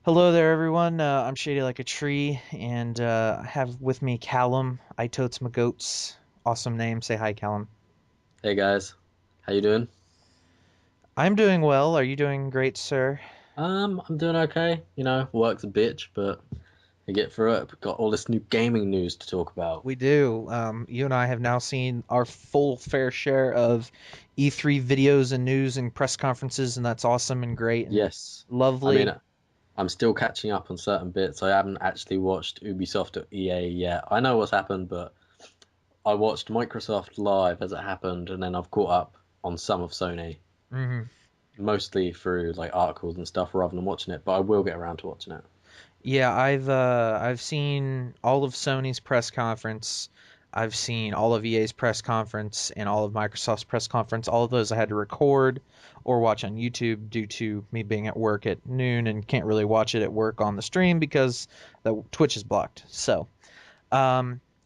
Hello there, everyone. I'm Shady like a tree, and I have with me Callum. I totes my goats. Awesome name. Say hi, Callum. Hey guys, how you doing? I'm doing well. Are you doing great, sir? I'm doing okay. Work's a bitch, but I get through it. We've got all this new gaming news to talk about. We do. You and I have now seen our full fair share of E3 videos and news and press conferences, and that's awesome and great and Yes, I mean, lovely. I'm still catching up on certain bits. I haven't actually watched Ubisoft or EA yet. I know what's happened, but I watched Microsoft live as it happened, and then I've caught up on some of Sony, hmm mostly through like articles and stuff rather than watching it. But I will get around to watching it. Yeah, I've seen all of Sony's press conference. I've seen all of EA's press conference and all of Microsoft's press conference. All of those I had to record or watch on YouTube due to me being at work at noon and can't really watch it at work on the stream because the Twitch is blocked. So,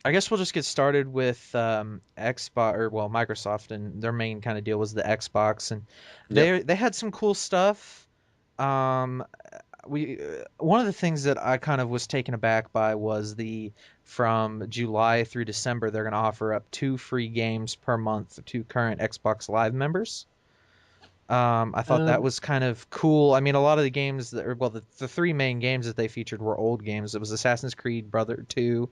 I guess we'll just get started with Xbox or well Microsoft and their main kind of deal was the Xbox and Yep. they had some cool stuff. Um, we One of the things that I kind of was taken aback by was the from July through December they're going to offer up two free games per month to current Xbox Live members. I thought that Um, was kind of cool. I mean, a lot of the games that, well, the three main games that they featured were old games. It was Assassin's Creed Brother 2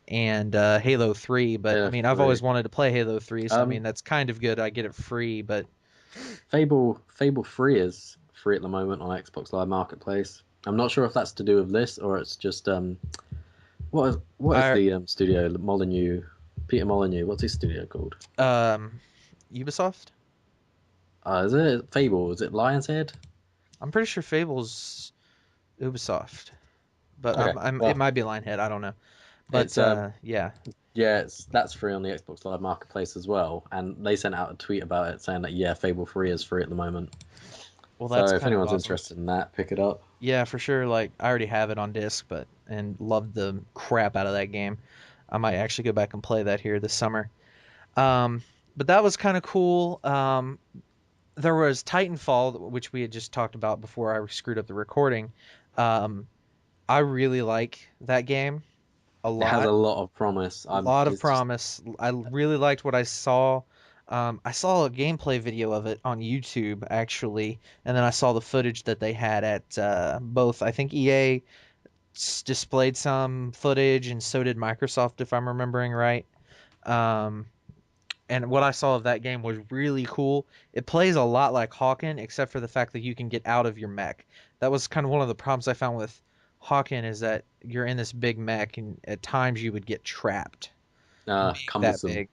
and Halo 3. But I yeah, mean, I've always three. wanted to play Halo 3, so I mean, Um, that's kind of good. I get it free, but Fable 3 is free at the moment on Xbox Live Marketplace. I'm not sure if that's to do with this or it's just what is I the studio Molyneux, Peter Molyneux, what's his studio called? um Ubisoft. Is it Fable? Is it Lion's Head? I'm pretty sure Fable's Ubisoft, but Okay, it well, might be Lionhead. I don't know, but it's yeah. yeah, that's free on the Xbox Live Marketplace as well, and they sent out a tweet about it saying that yeah, Fable 3 is free at the moment. Well, So that's if kind of anyone's awesome. interested in that, pick it up. Yeah, for sure. Like I already have it on disc, but and loved the crap out of that game. I might actually go back and play that here this summer. Um, but that was kind of cool. There was Titanfall, which we had just talked about before I screwed up the recording. Um, I really like that game a It has a lot. lot of promise. Lot of It's just promise. I really liked what I saw. I saw a gameplay video of it on YouTube actually, and then I saw the footage that they had at both. I think EA displayed some footage, and so did Microsoft, if I'm remembering right. Um, and what I saw of that game was really cool. It plays a lot like Hawken, except for the fact that you can get out of your mech. That was kind of one of the problems I found with Hawken is that you're in this big mech, and at times you would get trapped being that cumbersome. big.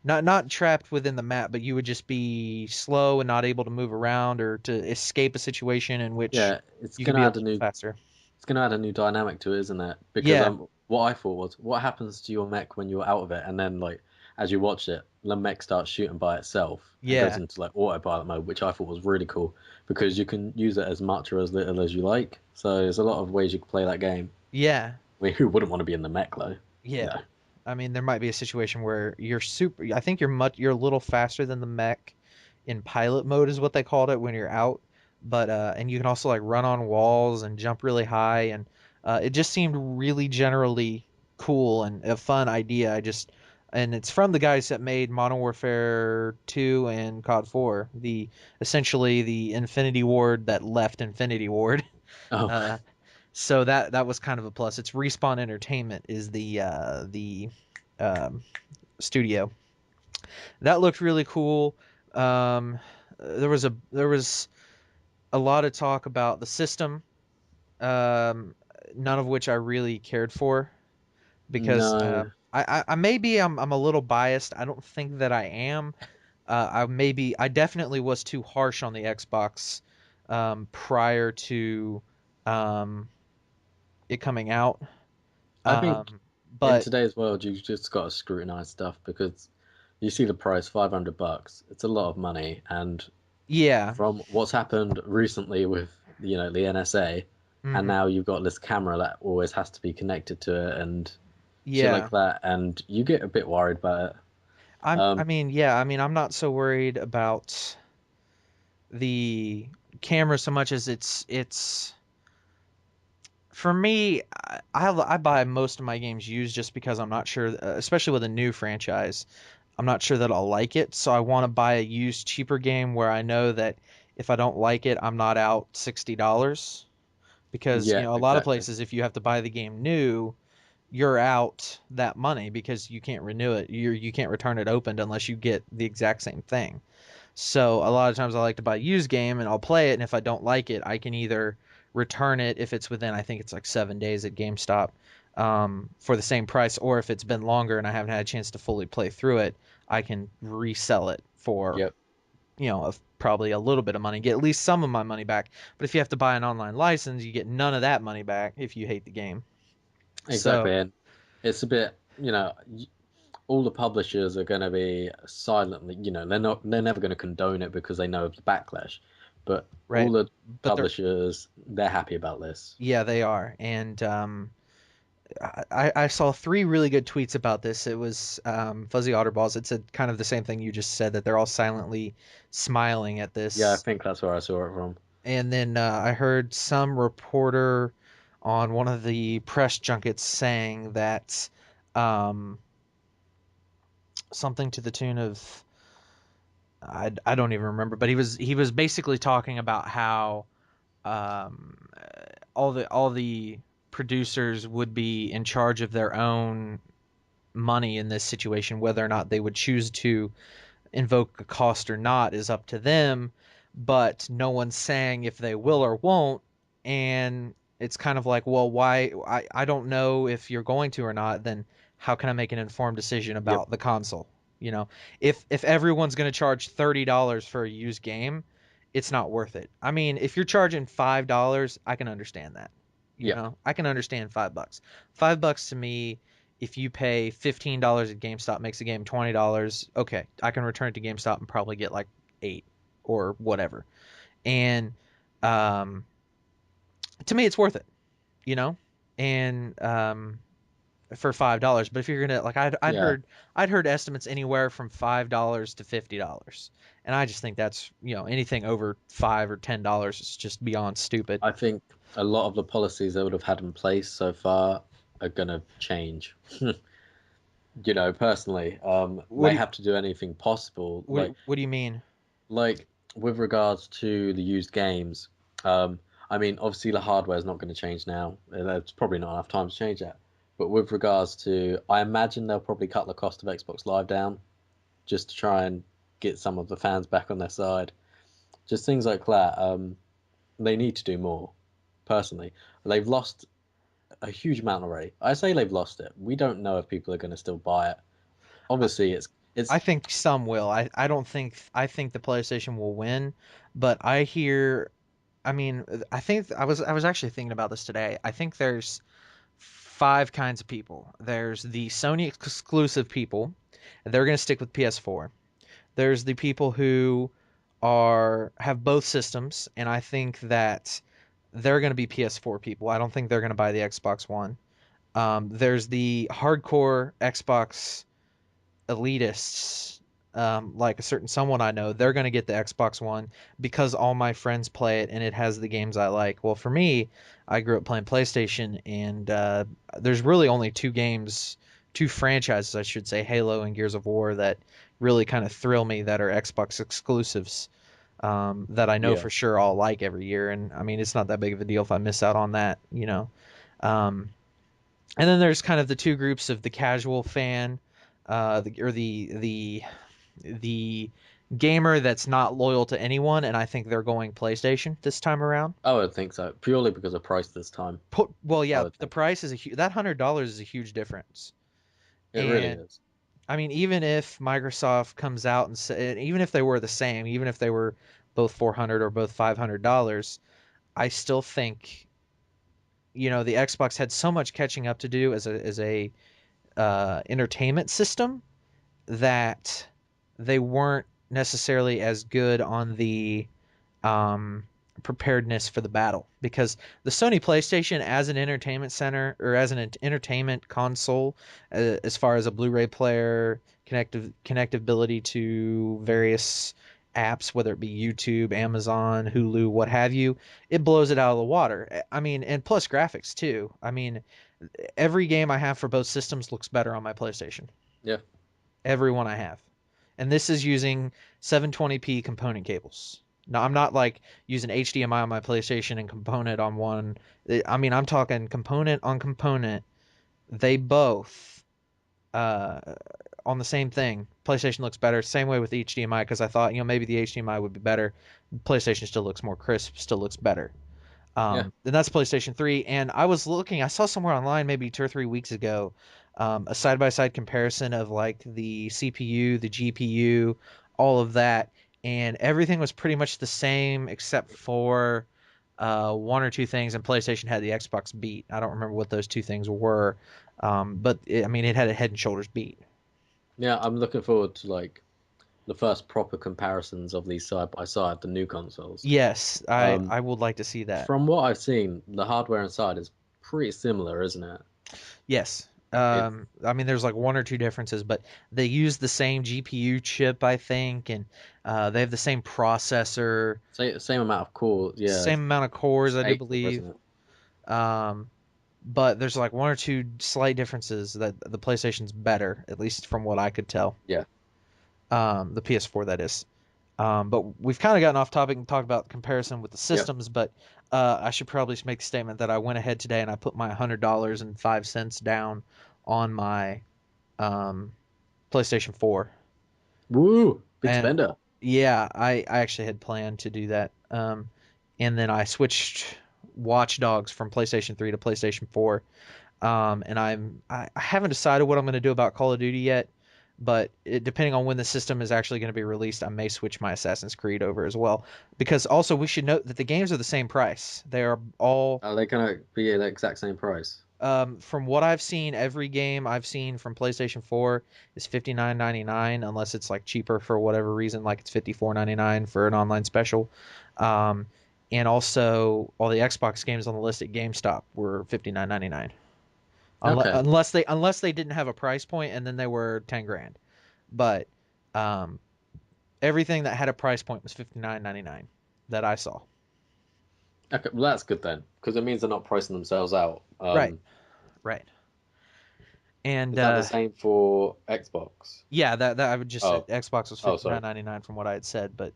Not trapped within the map, but you would just be slow and not able to move around or to escape a situation in which Yeah, it's you could gonna be a add a little new faster. it's gonna add a new dynamic to it, isn't it? Because Yeah, what I thought was, what happens to your mech when you're out of it, and then like as you watch it, the mech starts shooting by itself and goes yeah, into like autopilot mode, which I thought was really cool because you can use it as much or as little as you like. So there's a lot of ways you can play that game. yeah, I mean, who wouldn't want to be in the mech though? You yeah. know. I mean, there might be a situation where you're super. I think you're a little faster than the mech in pilot mode is what they called it when you're out. But and you can also like run on walls and jump really high, and it just seemed really generally cool and a fun idea. And it's from the guys that made Modern Warfare 2 and COD 4, the essentially the Infinity Ward that left Infinity Ward. Oh, Uh, so that was kind of a plus. It's Respawn Entertainment is the um, studio. That looked really cool. Um, there was a lot of talk about the system, um, none of which I really cared for because no. I maybe I'm a little biased. I don't think that I am. I definitely was too harsh on the Xbox prior to um, it coming out. I think in But today's world, you just got to scrutinize stuff because you see the price, $500. It's a lot of money, and yeah, from what's happened recently with the NSA, and hmm now you've got this camera that always has to be connected to it and shit yeah. like that, and you get a bit worried about it. I Um, mean, yeah, I mean, I'm not so worried about the camera so much as it's For me, I buy most of my games used just because I'm not sure, especially with a new franchise, I'm not sure that I'll like it. So I want to buy a used cheaper game where I know that if I don't like it, I'm not out $60. Because, Yeah, a lot of exactly. places, if you have to buy the game new, you're out that money because you can't renew it. You can't return it opened unless you get the exact same thing. So a lot of times I like to buy a used game and I'll play it, and if I don't like it, I can either return it if it's within, I think it's like 7 days at GameStop, for the same price, or if it's been longer and I haven't had a chance to fully play through it, I can resell it for, Yep, probably a little bit of money, get at least some of my money back. But if you have to buy an online license, you get none of that money back if you hate the game. So, exactly. And it's a bit, all the publishers are going to be silently, they're never going to condone it because they know of the backlash. But all right. the But they're, publishers, they're happy about this. yeah, they are. And I saw three really good tweets about this. It was Fuzzy Otterballs. It said kind of the same thing you just said, that they're all silently smiling at Yeah, I this. think that's where I saw it from. And then I heard some reporter on one of the press junkets saying that um, something to the tune of, I don't even remember, but he was basically talking about how um, all the producers would be in charge of their own money in this situation. Whether or not they would choose to invoke a cost or not is up to them, but no one's saying if they will or won't. And it's kind of like, well, why? I don't know if you're going to or not. Then how can I make an informed decision Yep, about the console? You know, if everyone's going to charge $30 for a used game, it's not worth it. I mean, if you're charging $5, I can understand that. yep, I can understand $5. $5 to me, if you pay $15 at GameStop, makes the game $20. Okay, I can return it to GameStop and probably get like eight or whatever. And um, to me, it's worth it, you know. And for $5. But if you're gonna, like, yeah. I'd heard estimates anywhere from $5 to $50, and I just think that's, anything over $5 or $10 is just beyond stupid. I think a lot of the policies they would have had in place so far are going to change. Personally, What they do you, have to do anything possible, what do you mean? like with regards to the used games. Um, I mean, obviously the hardware is not going to change now. There's probably not enough time to change that. But with regards to, I imagine they'll probably cut the cost of Xbox Live down just to try and get some of the fans back on their side. Just things like that. They need to do more. Personally, they've lost a huge amount already. I say they've lost it. We don't know if people are going to still buy it. Obviously, it's I think some will. I don't think I think the PlayStation will win, but I mean, I think I was actually thinking about this today. I think there's five kinds of people. There's the Sony exclusive people, and they're going to stick with PS4. There's the people who are have both systems, and I think that they're going to be PS4 people. I don't think they're going to buy the Xbox One. There's the hardcore Xbox elitists, like a certain someone I know, they're going to get the Xbox One because all my friends play it and it has the games I like. Well, for me, I grew up playing PlayStation, and there's really only two franchises, I should say, Halo and Gears of War, that really kind of thrill me, that are Xbox exclusives. That I know yeah. for sure I'll like every year, and I mean it's not that big of a deal if I miss out on that. Um, and then there's kind of the two groups of the casual fan, or the gamer that's not loyal to anyone, and I think they're going PlayStation this time around. I would think so, purely because of price this time. Well, I yeah, would the think price is that $100 is a huge difference. it really And is. I mean, even if Microsoft comes out and say, even if they were the same, even if they were both 400 or both $500, I still think, the Xbox had so much catching up to do as a entertainment system, that they weren't necessarily as good on the um, preparedness for the battle, because the Sony PlayStation, as an entertainment center, or as an entertainment console, as far as a Blu-ray player, connectivity to various apps, whether it be YouTube, Amazon, Hulu, what have you, it blows it out of the water. I mean, and plus graphics too. I mean, every game I have for both systems looks better on my PlayStation. Yeah. Every one I have. And this is using 720p component cables. Now, I'm not like using HDMI on my PlayStation and component on one. I mean, I'm talking component on component. They both uh, on the same thing. PlayStation looks better. Same way with HDMI because I thought, maybe the HDMI would be better. PlayStation still looks more crisp, still looks better. Yeah. And that's PlayStation 3. And I saw somewhere online maybe 2 or 3 weeks ago, a side-by-side comparison of like the CPU, the GPU, all of that, and everything was pretty much the same except for one or two things. And PlayStation had the Xbox beat. I don't remember what those two things were, but I mean, it had a Head and Shoulders beat. Yeah, I'm looking forward to like the first proper comparisons of these side by side, the new consoles. Yes, I Um, I would like to see that. from what I've seen, the hardware inside is pretty similar, isn't it? Yes. It's I mean, there's like one or two differences, but they use the same GPU chip, I think, and they have the same processor, same amount of cores. Yeah, same amount of cores, it's I do 8 core, believe. isn't it? Um, but there's like one or two slight differences that the PlayStation's better, at least from what I could tell. Yeah. The PS4, that is. But we've kind of gotten off topic and talked about comparison with the Yeah. systems, but I should probably make the statement that I went ahead today and I put my $100.05 down on my um, PlayStation 4. Woo! Big And spender. yeah, I actually had planned to do that. And then I switched Watch Dogs from PlayStation 3 to PlayStation 4. And I haven't decided what I'm going to do about Call of Duty yet, but depending on when the system is actually going to be released, I may switch my Assassin's Creed over as well. Because also we should note that the games are the same price. They are all Are they gonna be the exact same price? from what I've seen, every game I've seen from PlayStation 4 is 59.99 unless it's like cheaper for whatever reason, like it's 54.99 for an online special. Um, and also all the Xbox games on the list at GameStop were 59.99. Unless Okay. unless they didn't have a price point and then they were 10 grand. But um, everything that had a price point was 59.99 that I saw. Okay. Well, that's good then, because it means they're not pricing themselves out. Right, right. And Is that the same for Xbox? yeah, that I would just said Oh. Xbox was Oh, fifty sorry. nine ninety nine from what I had said, but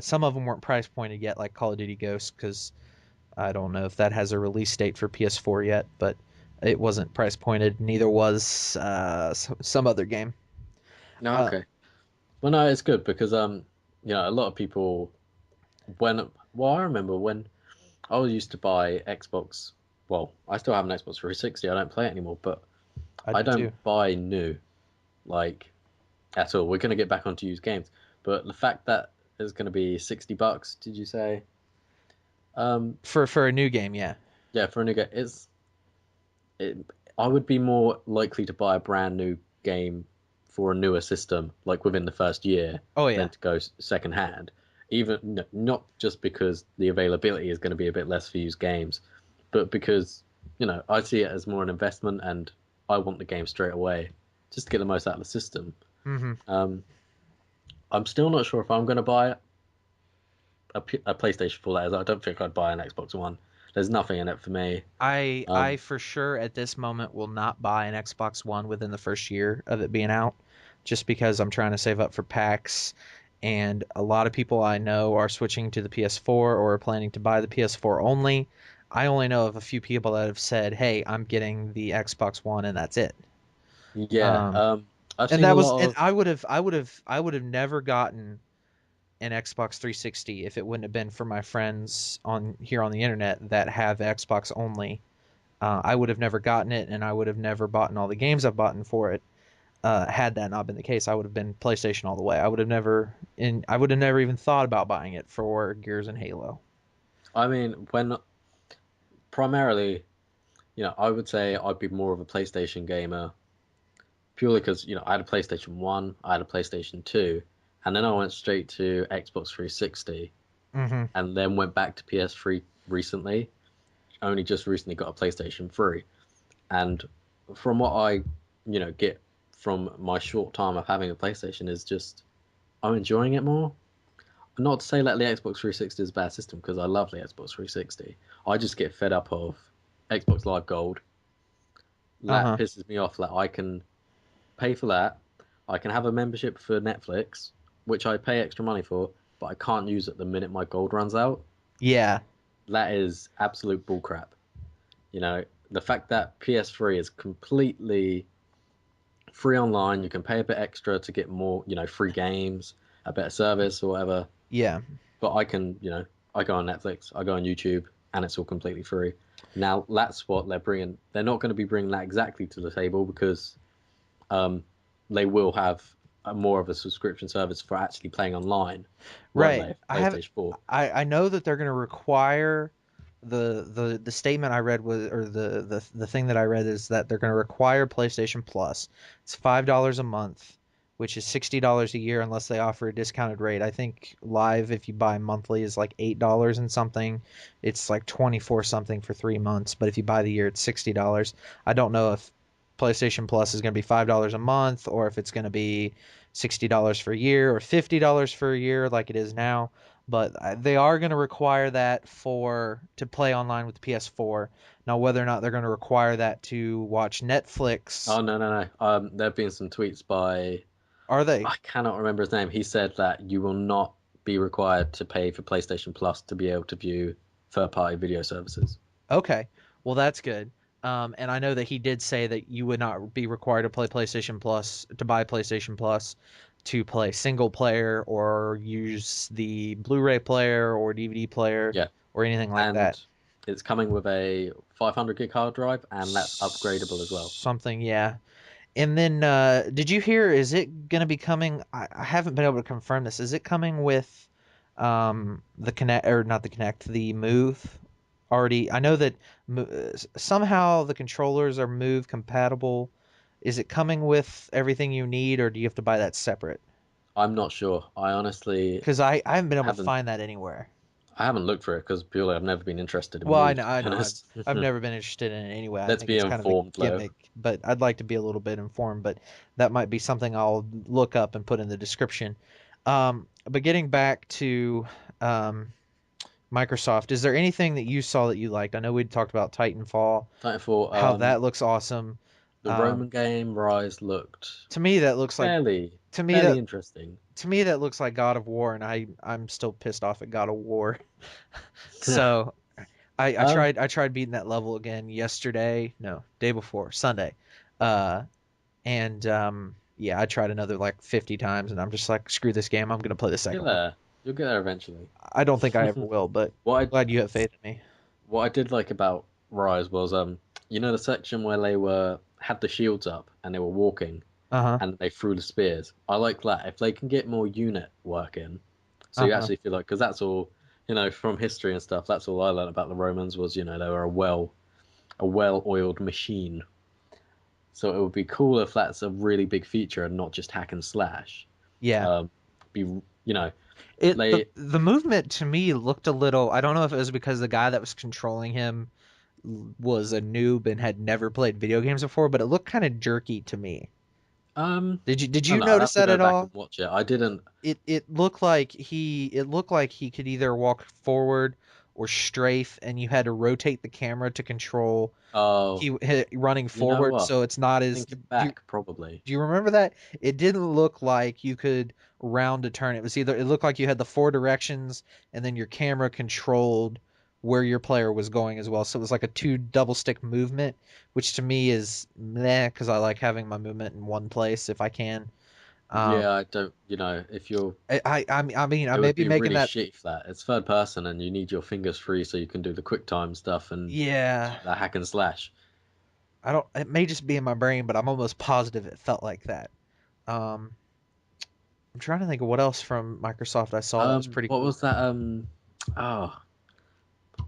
some of them weren't price pointed yet, like Call of Duty Ghosts, because I don't know if that has a release date for PS4 yet, but it wasn't price pointed. Neither was some other game. No. Uh, Okay. Well, no, it's good because a lot of people well, I remember when I used to buy Xbox. Well, I still have an Xbox 360. I don't play it anymore, but I I do too. don't buy new like at all. We're gonna get back onto used games, but the fact that it's gonna be $60, did you say? Um, For a new game, yeah. yeah, for a new game, it. I would be more likely to buy a brand new game for a newer system, like within the first year, Oh than yeah. to go second hand. Even not just because the availability is going to be a bit less for used games, but because I see it as more an investment, and I want the game straight away, just to get the most out of the system. hmm Um, I'm still not sure if I'm going to buy a PlayStation 4. That is, I don't think I'd buy an Xbox One. There's nothing in it for me. I Um, for sure at this moment will not buy an Xbox One within the first year of it being out, just because I'm trying to save up for packs, and a lot of people I know are switching to the PS4 or are planning to buy the PS4 only. I only know of a few people that have said, "Hey, I'm getting the Xbox One," and that's it. yeah, Um, I've and seen a that was, lot and of. I would have never gotten an Xbox 360 if it wouldn't have been for my friends on here on the internet that have Xbox only. I would have never gotten it, and I would have never bought all the games I've bought for it. Had that not been the case, I would have been PlayStation all the way. I would have never even thought about buying it for Gears and Halo. I mean, when primarily, I would say I'd be more of a PlayStation gamer purely because I had a PlayStation 1, I had a PlayStation 2, and then I went straight to Xbox 360, hmm and then went back to PS3 recently. Only just recently got a PlayStation 3, and from what I get from my short time of having a PlayStation is just I'm enjoying it more. Not to say that the Xbox 360 is a bad system because I love the Xbox 360. I just get fed up of Xbox Live Gold. That Uh-huh. pisses me off that I can pay for that. I can have a membership for Netflix, which I pay extra money for, but I can't use it the minute my gold runs out. Yeah. That is absolute bullcrap. You know, the fact that PS3 is completely free online, you can pay a bit extra to get more, free games, a better service or whatever. Yeah. But I can, I go on Netflix, I go on YouTube, and it's all completely free. Now that's what they're bringing. They're not going to be bringing that exactly to the table because um, they will have more of a subscription service for actually playing online, won't Right. they? For PlayStation 4. I know that they're going to require the statement I read was or the thing that I read is that they're going to require PlayStation Plus. It's $5 a month, which is $60 a year unless they offer a discounted rate. I think Live if you buy monthly is like $8 and something. It's like 24 something for 3 months, but if you buy the year it's $60. I don't know if PlayStation Plus is going to be $5 a month or if it's going to be $60 for a year or $50 for a year like it is now, but they are going to require that for to play online with the PS4. Now, whether or not they're going to require that to watch Netflix, Oh, no, no, no. There have been some tweets by, are they? I cannot remember his name. He said that you will not be required to pay for PlayStation Plus to be able to view third-party video services. Okay, well that's good. And I know that he did say that you would not be required to play PlayStation Plus to buy PlayStation Plus to play single player or use the Blu-ray player or DVD player Yeah, or anything like and that. it's coming with a 500 gig hard drive, and that's upgradable as well. Something, yeah. And then, did you hear? Is it gonna be coming? I haven't been able to confirm this. Is it coming with the Connect or not the Connect, the Move? Already, I know that somehow the controllers are Move compatible. Is it coming with everything you need, or do you have to buy that separate? I'm not sure. I honestly Because I haven't been able to haven't find that anywhere. I haven't looked for it because purely I've never been interested in Well, Move, to I be know. honest. I've never been interested in it anyway. I Let's think be it's kind of a informed, though. gimmick, but I'd like to be a little bit informed. But that might be something I'll look up and put in the description. But getting back to um, Microsoft, is there anything that you saw that you liked? I know we talked about Titanfall, Titanfall, how that looks awesome. the Um, Roman game Rise looked to me, that looks like fairly to me fairly that interesting. to me that looks like God of War, and I'm still pissed off at God of War. So Um, I tried beating that level again yesterday. No, day before, Sunday. Uh and yeah, I tried another like 50 times and I'm just like, screw this game. I'm gonna play the you'll get second one. there. You'll get there eventually. I don't think I ever will, but What I glad you have faith in me. what I did like about Rise was the section where they were had the shields up and they were walking Uh-huh. and they threw the spears. I like that. If they can get more unit work in, so you Uh-huh. actually feel like because that's all from history and stuff. That's all I learned about the Romans was they were a well-oiled machine. So it would be cool if that's a really big feature and not just hack and slash. Yeah. Um, be It they the movement to me looked a little, I don't know if it was because the guy that was controlling him was a noob and had never played video games before, but it looked kind of jerky to me. Did I don't you know. I'd notice have to that go at back and all? watch it. I didn't. It looked like he could either walk forward or strafe, and you had to rotate the camera to control Oh, running you know forward, what? so it's not as. Thinking back, probably. Do you remember that? It didn't look like you could round a turn. It looked like you had the four directions, and then your camera controlled where your player was going as well. So it was like a two double stick movement, which to me is meh because I like having my movement in one place if I can. Um, Yeah, I don't. If you're, I mean, I it may would be be making really that. shit for that. It's third person, and you need your fingers free so you can do the quick time stuff and Yeah, do that hack and slash. I don't. It may just be in my brain, but I'm almost positive it felt like that. Um, I'm trying to think of what else from Microsoft I saw that was pretty What cool. was that? Oh,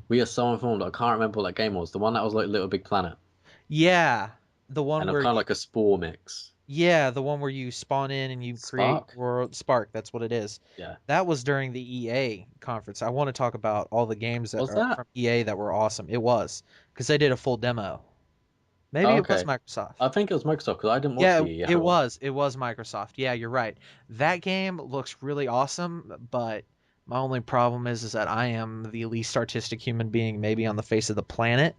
we are so informed. I can't remember what that game was. The one that was like Little Big Planet, Yeah, the one and of where kind of you like a spore mix. yeah, the one where you spawn in and you create Spark. world Spark, that's what it is. Yeah. That was during the EA conference. I want to talk about all the games that Was are that? from EA that were awesome. It was because they did a full demo. Maybe Oh, it was okay. I Microsoft. think it was Microsoft because I didn't watch Yeah, the EA it one. was. It was Microsoft. Yeah, you're right. That game looks really awesome, but My only problem is that I am the least artistic human being maybe on the face of the planet,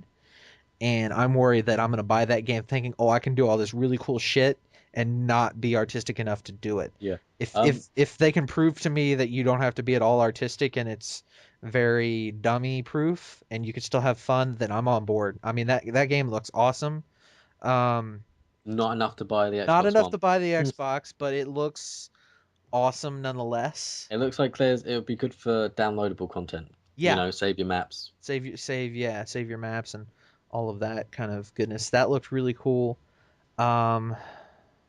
and I'm worried that I'm going to buy that game thinking, "Oh, I can do all this really cool shit," and not be artistic enough to do it. Yeah. If Um, if if they can prove to me that you don't have to be at all artistic and it's very dummy proof and you can still have fun, then I'm on board. I mean that game looks awesome. Um, Not enough to buy the Not Xbox enough One. to buy the Hmm. Xbox, but it looks awesome nonetheless. It looks like it would be good for downloadable content. Yeah, Save your maps. save your maps and all of that kind of goodness. That looked really cool. Um,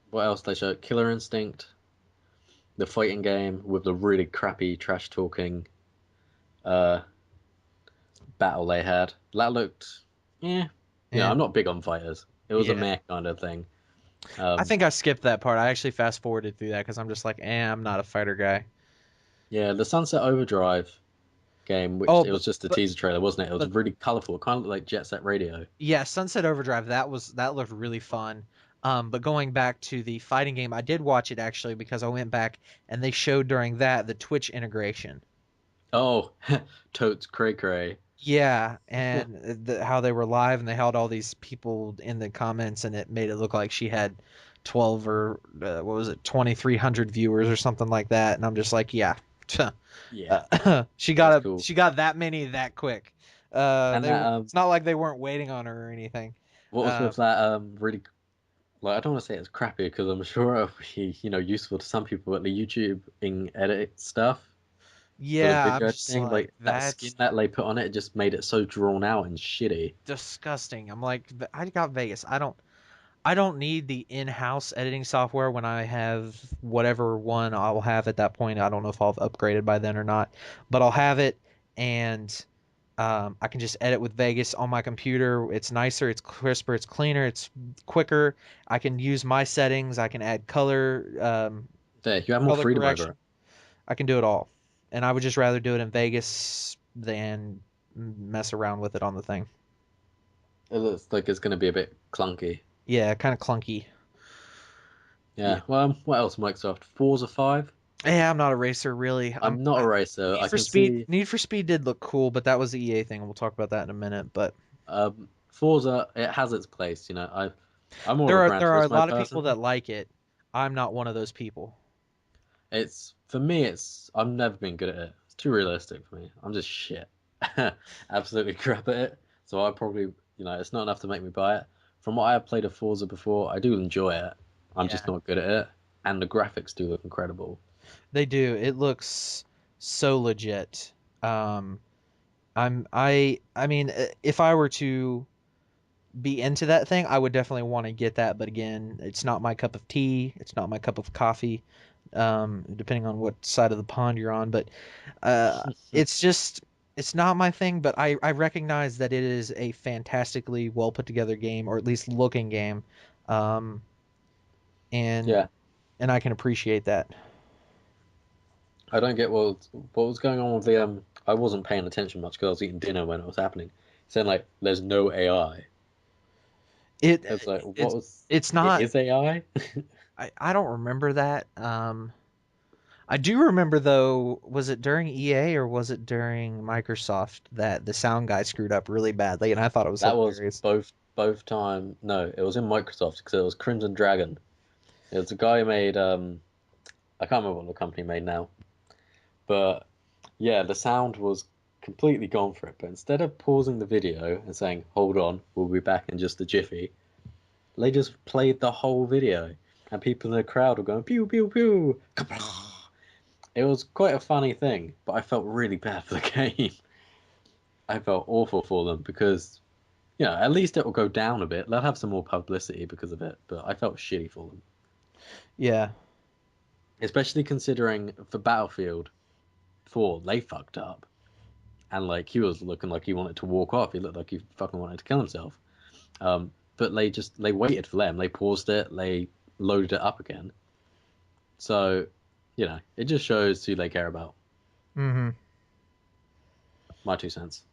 What else they showed? Killer Instinct, the fighting game with the really crappy trash talking uh, battle they had. That looked, yeah. I'm and not big on fighters. It was a yeah, meh kind of thing. I Um, think I skipped that part. I actually fast forwarded through that because I'm just like, I'm not a fighter guy. yeah, the Sunset Overdrive game, which Oh, it was just a teaser trailer, wasn't it? It was but really colorful, kind of like Jet Set Radio. yeah, Sunset Overdrive. That looked really fun. But going back to the fighting game, I did watch it actually because I went back and they showed during that the Twitch integration. Oh, Totes Cray Cray. Yeah, and how they were live and they held all these people in the comments and it made it look like she had 12 or what was it, 2,300 viewers or something like that. And I'm just like, yeah, Yeah, that's cool. she got that many that quick. And that It's not like they weren't waiting on her or anything. what was Uh, with that really like I don't want to say it's crappy because I'm sure it'll be useful to some people, but the YouTube in edit stuff for the yeah, I'm video just editing, like like that skin that's that they put on it just made it so drawn out and shitty. disgusting. I'm like, I got Vegas. I don't need the in-house editing software when I have whatever one I'll have at that point. I don't know if I'll have upgraded by then or not, but I'll have it and I can just edit with Vegas on my computer. It's nicer, it's crisper, it's cleaner, it's quicker. I can use my settings. I can add There, you have more color freedom over it. correction. I can do it all. And I would just rather do it in Vegas than mess around with it on the thing. It looks like it's going to be a bit clunky. Yeah, kind of clunky. Yeah. Yeah. Well, what else? Microsoft Forza 5. Yeah, I'm not a racer really. I'm not a racer. I can see Need for Speed did look cool, but that was the EA thing. We'll talk about that in a minute. But Forza. It has its place. I'm more of a Gran there are a Turismo lot of people person. that like it. I'm not one of those people. It's for me. I've never been good at it. It's too realistic for me. I'm just shit, absolutely crap at it. So I probably, it's not enough to make me buy it. From what I have played of Forza before, I do enjoy it. I'm just Yeah, not good at it, and the graphics do look incredible. they do. It looks so legit. Um, I mean, if I were to be into that thing, I would definitely want to get that. But again, it's not my cup of tea. It's not my cup of coffee. Depending on what side of the pond you're on. But it's just it's not my thing. But I recognize that it is a fantastically well put together game, or at least looking game, um, and Yeah, I can appreciate that. I don't get what was going on with the. I wasn't paying attention much because I was eating dinner when it was happening. Saying like, "There's no AI." It It's like, what it's was? it's It not. is AI. I don't remember that. I do remember though. Was it during EA or was it during Microsoft that the sound guy screwed up really badly, and I thought it was That was hilarious. both time. No, it was in Microsoft because it was Crimson Dragon. It was a guy who made I can't remember what the company made now, but yeah, the sound was completely gone for it. But instead of pausing the video and saying, "Hold on, we'll be back in just a jiffy," they just played the whole video, and people in the crowd were going pew pew pew. It was quite a funny thing, but I felt really bad for the game. I felt awful for them because at least it will go down a bit. They'll have some more publicity because of it, but I felt shitty for them. Yeah, Especially considering for Battlefield 4, they fucked up. And like he was looking like he wanted to walk off. He looked like he fucking wanted to kill himself. But they waited for them. They paused it. They loaded it up again. So, it just shows who they care about. hmm My 2 cents.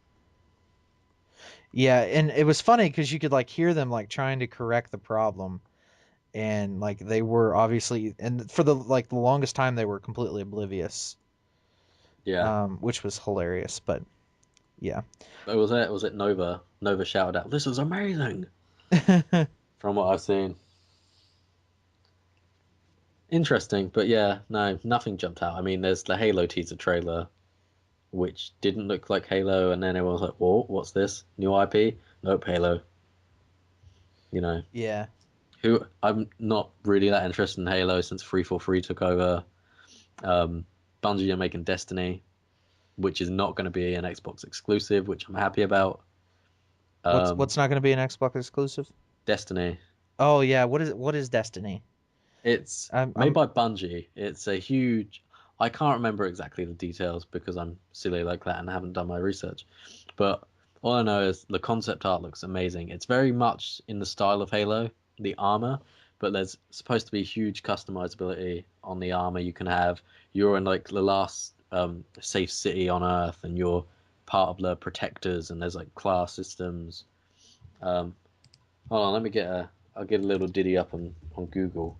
yeah, and it was funny because you could like hear them like trying to correct the problem, and like they were obviously, and for the longest time they were completely oblivious. Yeah. which was hilarious. But yeah. But was it Nova? Nova shouted out, "This is amazing!" From what I've seen. Interesting, but yeah, no, nothing jumped out. I mean, there's the Halo teaser trailer, which didn't look like Halo, and then everyone was like, "Whoa, what's this? New IP?" Nope, Halo. You know, Yeah. who I'm not really that interested in Halo since 343 took over. Um, Bungie are making Destiny, which is not going to be an Xbox exclusive, which I'm happy about. Um, What's not going to be an Xbox exclusive? Destiny, Oh yeah, what is Destiny? it's made I'm by Bungie. It's a huge. I can't remember exactly the details because I'm silly like that and haven't done my research. But all I know is the concept art looks amazing. It's very much in the style of Halo, the armor, but there's supposed to be huge customizability on the armor you can have. You're in like the last safe city on Earth, and you're part of the protectors, and there's like class systems. Um, Hold on, let me get a. I'll get a little ditty up on Google.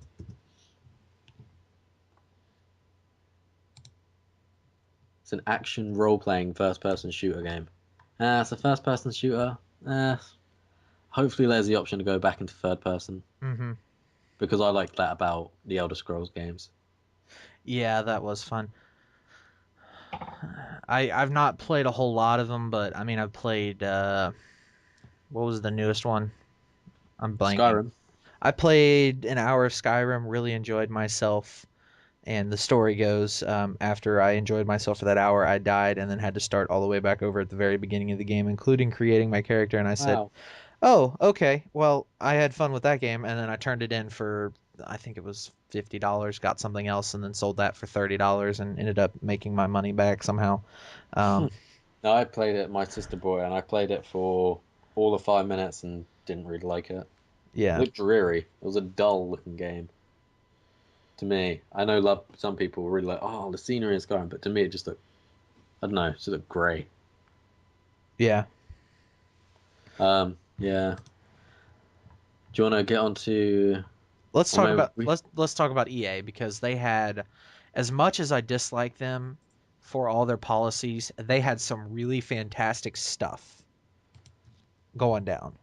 It's an action role-playing first-person shooter game. It's a first-person shooter. Hopefully, there's the option to go back into third person hmm because I like that about the Elder Scrolls games. Yeah, that was fun. I've not played a whole lot of them, but I mean I've played what was the newest one? I'm blanking. Skyrim. I played an hour of Skyrim, really enjoyed myself, and the story goes, after I enjoyed myself for that hour, I died and then had to start all the way back over at the very beginning of the game, including creating my character, and I said, Wow. "Oh, okay. Well, I had fun with that game," and then I turned it in for I think it was $50, got something else, and then sold that for $30, and ended up making my money back somehow. Um, No, I played it. My sister bought it, and I played it for all of 5 minutes and didn't really like it. It yeah, looked dreary. It was a dull-looking game to me. I know love some people were really like, oh, the scenery in Skyrim, but to me it just looked. I don't know, it just looked grey. yeah. Yeah. Do you want to get on to, or maybe we, Let's talk about EA because they had, as much as I dislike them for all their policies, they had some really fantastic stuff going down.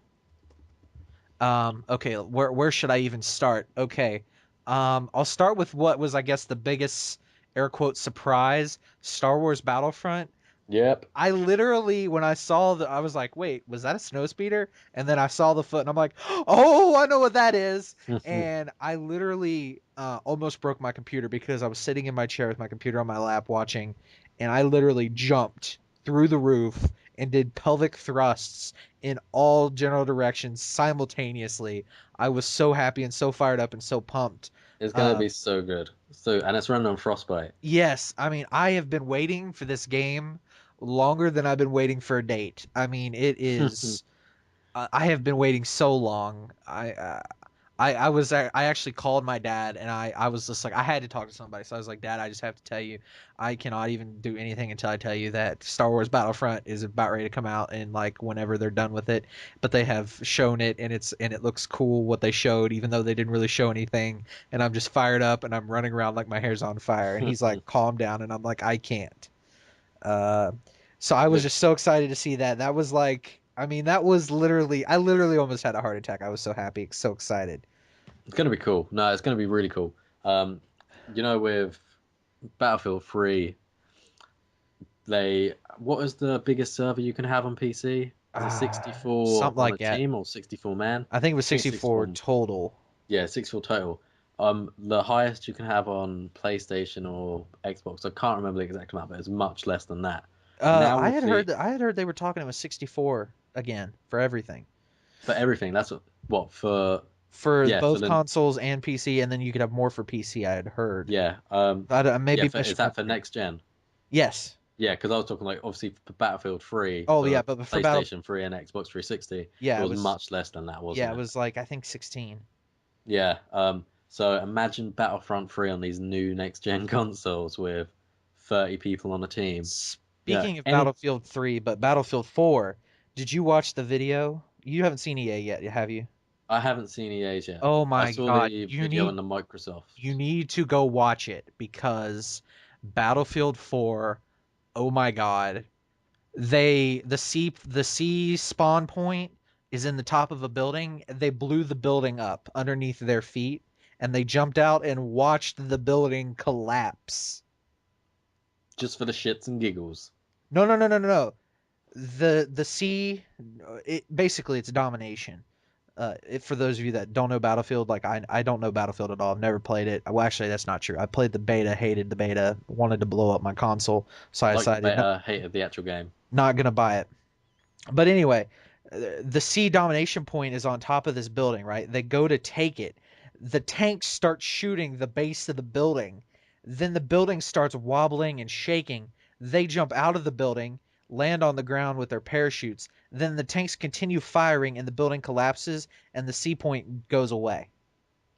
Okay, where should I even start? Okay, I'll start with what was, I guess, the biggest air quote surprise: Star Wars Battlefront. yep. I literally, when I saw the, I was like, wait, was that a snow speeder? And then I saw the foot, and I'm like, oh, I know what that is. And I literally almost broke my computer because I was sitting in my chair with my computer on my lap watching, and I literally jumped through the roof and did pelvic thrusts in all general directions simultaneously. I was so happy and so fired up and so pumped. It's gonna Uh, be so good. So, and it's running on Frostbite. Yes, I mean, I have been waiting for this game longer than I've been waiting for a date. I mean, it is. I have been waiting so long. I actually called my dad and I was just like I had to talk to somebody. So I was like, Dad, I just have to tell you, I cannot even do anything until I tell you that Star Wars Battlefront is about ready to come out and like whenever they're done with it. But they have shown it and it looks cool what they showed, even though they didn't really show anything. And I'm just fired up and I'm running around like my hair's on fire. And he's like, calm down, and I'm like, I can't. Uh, so I was The- just so excited to see that. That was like, I mean, that was literally, I literally almost had a heart attack. I was so happy, so excited. it's gonna be cool. No, it's gonna be really cool. Um, with Battlefield 3, they what is the biggest server you can have on PC? Is it 64 Something on like a that. team or 64 man? I think it was I think 64 64. total. Yeah, 64 total. The highest you can have on PlayStation or Xbox, I can't remember the exact amount, but it's much less than that. Now I with had heard the that I had heard they were talking about 64 again for everything. for everything, that's what for For yeah, for both the consoles and PC, and then you could have more for PC, I had heard. yeah, I may yeah, be for is that for misremembering. next gen? Yes. Yeah, because I was talking like obviously for Battlefield 3 Oh yeah, for but for Battle, PlayStation 3 and Xbox 360, it yeah, was much less than that, yeah, wasn't it it? was like I think 16. Yeah. So imagine Battlefront 3 on these new next gen consoles with 30 people on a team. Yeah, Speaking of any Battlefield 3, but Battlefield 4, did you watch the video? You haven't seen EA yet, have you? I haven't seen EA's yet. Oh I my saw God, the video on the Microsoft. you need to go watch it because Battlefield 4 Oh my God. The sea spawn point is in the top of a building. They blew the building up underneath their feet and they jumped out and watched the building collapse. Just for the shits and giggles. No, no, no, no, no, no. The sea, it basically it's domination. For those of you that don't know Battlefield, like I don't know Battlefield at all. I've never played it. Well, actually, that's not true. I played the beta, hated the beta, wanted to blow up my console, so I Like the decided beta, hated the actual game. not gonna buy it. But anyway, the sea domination point is on top of this building, right? They go to take it. The tanks start shooting the base of the building. Then the building starts wobbling and shaking. They jump out of the building, land on the ground with their parachutes. Then the tanks continue firing and the building collapses and the sea point goes away.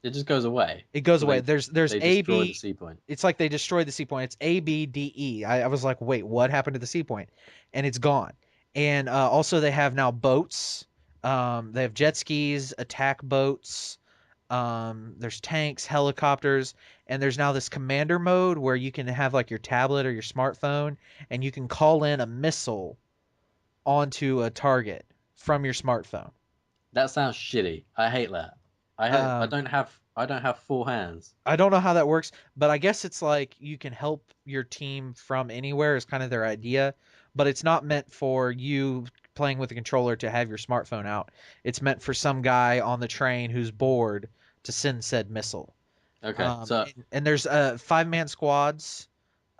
It just goes away. It goes So away. There's they A destroy the B. sea point. It's like they destroyed the sea point. It's A B D E. I was like, wait, what happened to the sea point? And it's gone. And also they have now boats. They have jet skis, attack boats. There's tanks, helicopters, and there's now this commander mode where you can have like your tablet or your smartphone, and you can call in a missile onto a target from your smartphone. That sounds shitty. I hate that. Um, I don't have four hands. I don't know how that works, but I guess it's like you can help your team from anywhere is kind of their idea, but it's not meant for you playing with a controller to have your smartphone out. It's meant for some guy on the train who's bored to send said missile. Okay, so And there's five-man squads,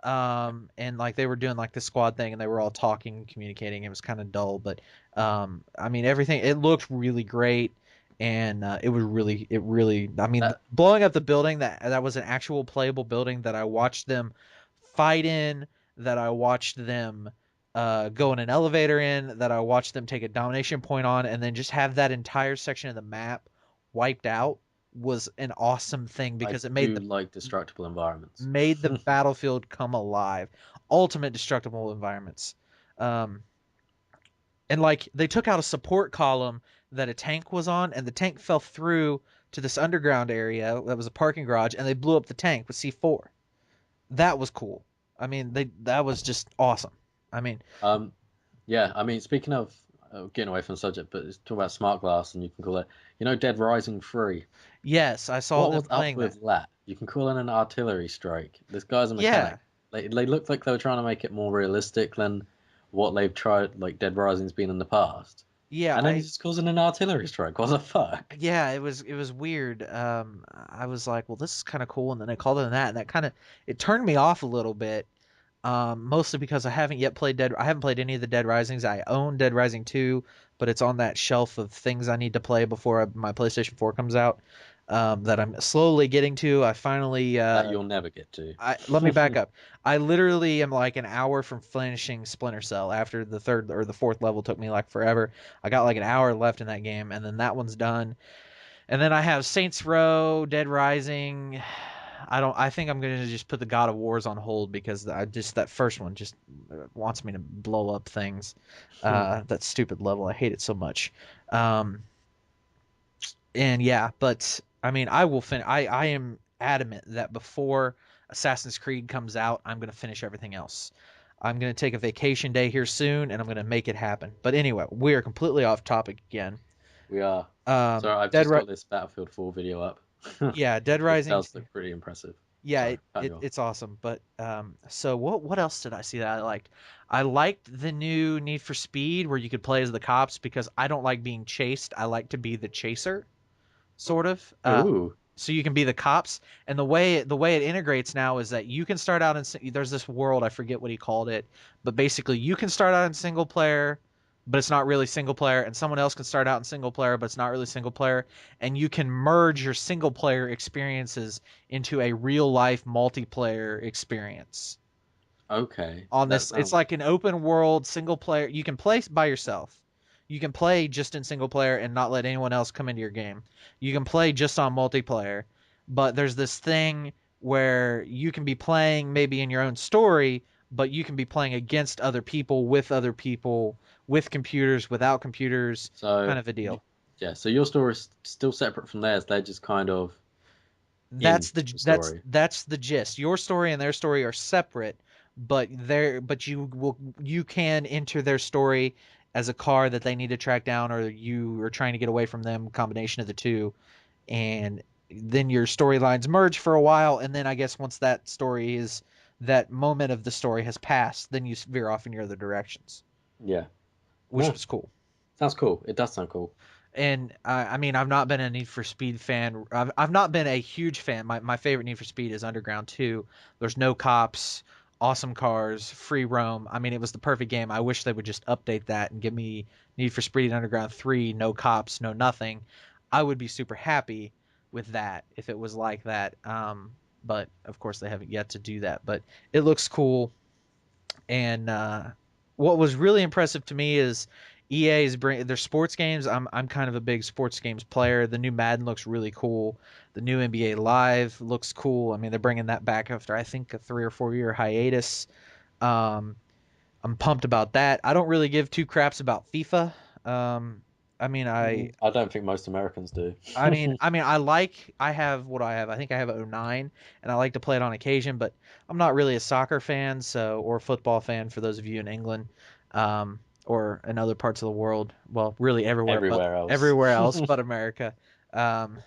and like they were doing like the squad thing, and they were all talking and communicating. It was kind of dull, but I mean everything. It looked really great, and it really. I mean, that blowing up the building that was an actual playable building that I watched them fight in, that I watched them go in an elevator in, that I watched them take a domination point on, and then just have that entire section of the map wiped out was an awesome thing I because it do like destructible environments. made the battlefield come alive. Ultimate destructible environments. Um, and like they took out a support column that a tank was on, and the tank fell through to this underground area that was a parking garage, and they blew up the tank with C4. That was cool. I mean, they that was just awesome. I mean, Um, yeah, I mean, speaking of getting away from the subject, but it's talk about smart glass, and you can call it, Dead Rising 3. yes, I saw What them was up playing that. with that? You can call in an artillery strike. This guy's a Yeah, mechanic. They looked like they were trying to make it more realistic than what they've tried, like Dead Rising's been in the past. yeah, And then he's just causing an artillery strike. What the fuck? yeah, it was weird. I was like, well, this is kind of cool, and then I called it that, and that kind of it turned me off a little bit. Mostly because I haven't played any of the Dead Risings. I own Dead Rising 2, but it's on that shelf of things I need to play before my PlayStation 4 comes out. That I'm slowly getting to. I finally That you'll never get to. I let me back up. I literally am like an hour from finishing Splinter Cell after the third or the fourth level took me like forever. I got like an hour left in that game and then that one's done. And then I have Saints Row, Dead Rising. I think I'm gonna just put the God of Wars on hold because I just that first one just wants me to blow up things. That stupid level. I hate it so much. Um, and yeah, but I mean, I will fin. I am adamant that before Assassin's Creed comes out, I'm gonna finish everything else. I'm gonna take a vacation day here soon, and I'm gonna make it happen. But anyway, we are completely off topic again. We are. So Um, I've Dead just Ri- got this Battlefield 4 video up. yeah, Dead It Rising. does look pretty impressive. Yeah, Sorry, cut you off. it's awesome. But so what else did I see that I liked? I liked the new Need for Speed where you could play as the cops because I don't like being chased. I like to be the chaser, sort of. Ooh, So you can be the cops, and the way it integrates now is that you can start out there's this world I forget what he called it, but basically you can start out in single player, but it's not really single player, and someone else can start out in single player, but it's not really single player, and you can merge your single player experiences into a real life multiplayer experience okay. on That this. It's sounds like an open world single player. You can play by yourself. You can play just in single player and not let anyone else come into your game. You can play just on multiplayer, but there's this thing where you can be playing maybe in your own story, but you can be playing against other people, with computers, without computers, so. kind of a y- deal. Yeah, so your story is still separate from theirs. They're just kind of in That's the the that's story. that's the gist. Your story and their story are separate, but you can enter their story as a car that they need to track down, or you are trying to get away from them, combination of the two, and then your storylines merge for a while, and then I guess once that moment of the story has passed, then you veer off in your other directions, Yeah. which No, was cool. sounds cool. It does sound cool. And I mean, I've not been a Need for Speed fan. I've not been a huge fan. My favorite Need for Speed is Underground 2. There's no cops, awesome cars, free roam. I mean, it was the perfect game. I wish they would just update that and give me Need for Speed Underground 3, no cops, no nothing. I would be super happy with that if it was like that. But of course, they haven't yet to do that. But it looks cool. And what was really impressive to me is EA is bring their sports games. I'm kind of a big sports games player. The new Madden looks really cool. The new NBA Live looks cool. I mean, they're bringing that back after I think a 3 or 4 year hiatus. Um, I'm pumped about that. I don't really give two craps about FIFA. Um, I mean, I I don't think most Americans do. I have what I have. I think I have '09, and I like to play it on occasion, but I'm not really a soccer fan, or a football fan for those of you in England, or in other parts of the world. Well, really Everywhere else. everywhere else but America. Um,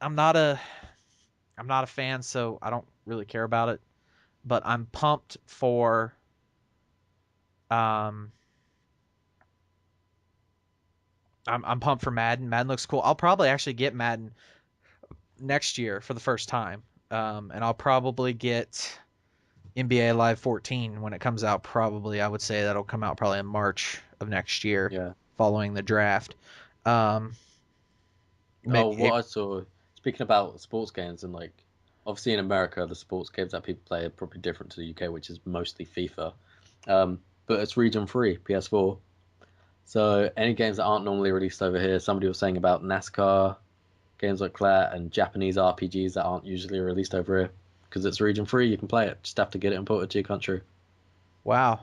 I'm not a fan, so I don't really care about it. But um, I'm pumped for Madden. Madden looks cool. I'll probably actually get Madden next year for the first time. And I'll probably get NBA Live 14 when it comes out. Probably, I would say that'll come out probably in March of next year, Yeah. following the draft. Um, Oh, maybe what I saw, speaking about sports games and like, obviously in America, the sports games that people play are probably different to the UK, which is mostly FIFA. But it's region free, PS4. So any games that aren't normally released over here, somebody was saying about NASCAR, games like that, and Japanese RPGs that aren't usually released over here. Because it's region free, you can play it. Just have to get it imported to your country. wow,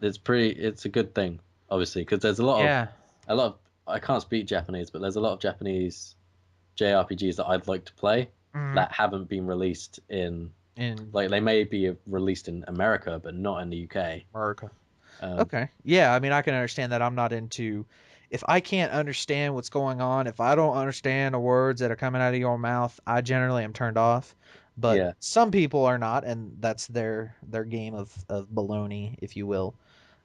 It's a good thing, obviously, because there's yeah, a lot of, I can't speak Japanese, but there's a lot of Japanese JRPGs that I'd like to play mm, that haven't been released in, in like they may be released in America, but not in the UK. America. Um, Okay, yeah, I mean I can understand that. I'm not into if I can't understand what's going on, if I don't understand the words that are coming out of your mouth, I generally am turned off. But yeah, some people are not, and that's their game of baloney, if you will.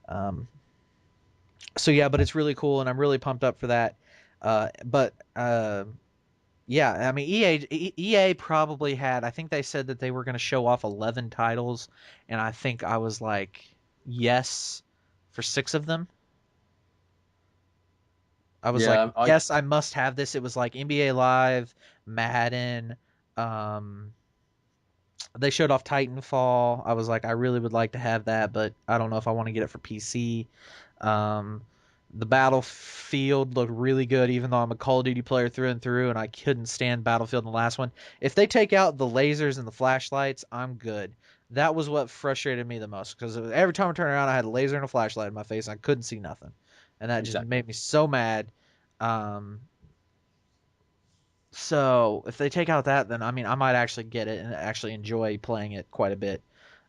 Um, so yeah, but it's really cool, and I'm really pumped up for that. But yeah, I mean EA probably had. I think they said that they were going to show off 11 titles, and I think I was like yes for 6 of them. I was like, yeah, yes, I must have this. It was like NBA Live, Madden. Um, they showed off Titanfall. I was like, I really would like to have that, but I don't know if I want to get it for PC. Um, the Battlefield looked really good, even though I'm a Call of Duty player through and through, and I couldn't stand Battlefield in the last one. If they take out the lasers and the flashlights, I'm good. That was what frustrated me the most because every time I turned around, I had a laser and a flashlight in my face. And I couldn't see nothing, and that just exactly. made me so mad. Um, so if they take out that, then I mean, I might actually get it and actually enjoy playing it quite a bit.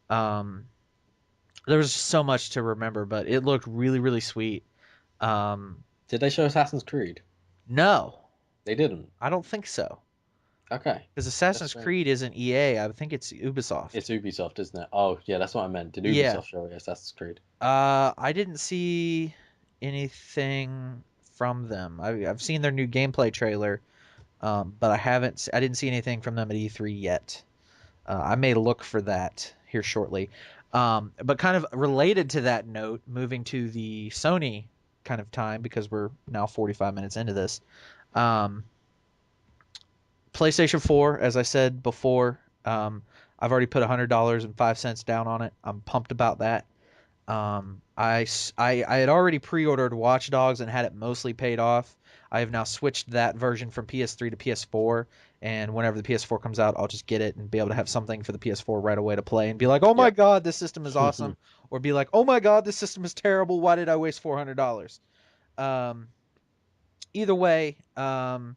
Um, there was so much to remember, but it looked really, really sweet. Um, Did they show Assassin's Creed? no, They didn't. I don't think so. Okay, Because that's Assassin's strange. Creed isn't EA. I think it's Ubisoft. It's Ubisoft, isn't it? Oh, yeah, that's what I meant. Did Yeah. Ubisoft show Assassin's Creed? I didn't see anything from them. I've seen their new gameplay trailer, but I didn't see anything from them at E3 yet. I may look for that here shortly. But kind of related to that note, moving to the Sony kind of time because we're now 45 minutes into this. Um, PlayStation 4, as I said before, I've already put $100.05 down on it. I'm pumped about that. I had already pre-ordered Watch Dogs and had it mostly paid off. I have now switched that version from PS3 to PS4, and whenever the PS4 comes out, I'll just get it and be able to have something for the PS4 right away to play and be like, "Oh my Yep. God, this system is awesome," or be like, "Oh my God, this system is terrible. Why did I waste $400?" Um, either way, I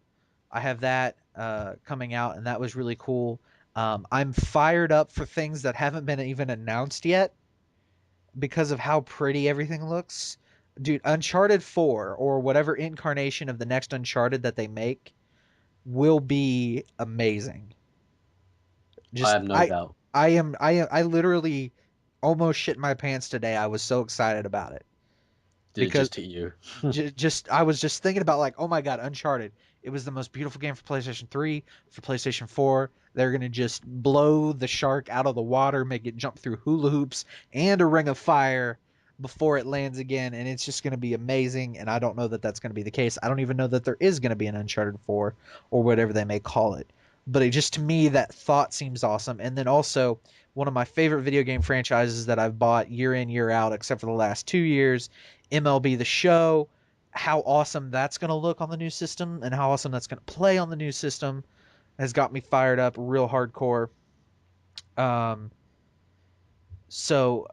have that coming out, and that was really cool. I'm fired up for things that haven't been even announced yet because of how pretty everything looks. Dude, Uncharted 4 or whatever incarnation of the next Uncharted that they make will be amazing. I Just have no doubt. I literally almost shit my pants today. I was so excited about it Did it because just hit you? just I was just thinking about like, oh my god, Uncharted. It was the most beautiful game for PlayStation 3, for PlayStation 4. They're gonna just blow the shark out of the water, make it jump through hula hoops and a ring of fire before it lands again, and it's just gonna be amazing. And I don't know that that's gonna be the case. I don't even know that there is gonna be an Uncharted 4 or whatever they may call it. But it just to me that thought seems awesome. And then also one of my favorite video game franchises that I've bought year in year out, except for the last 2 years, MLB The Show, how awesome that's going to look on the new system and how awesome that's going to play on the new system has got me fired up real hardcore. Um, so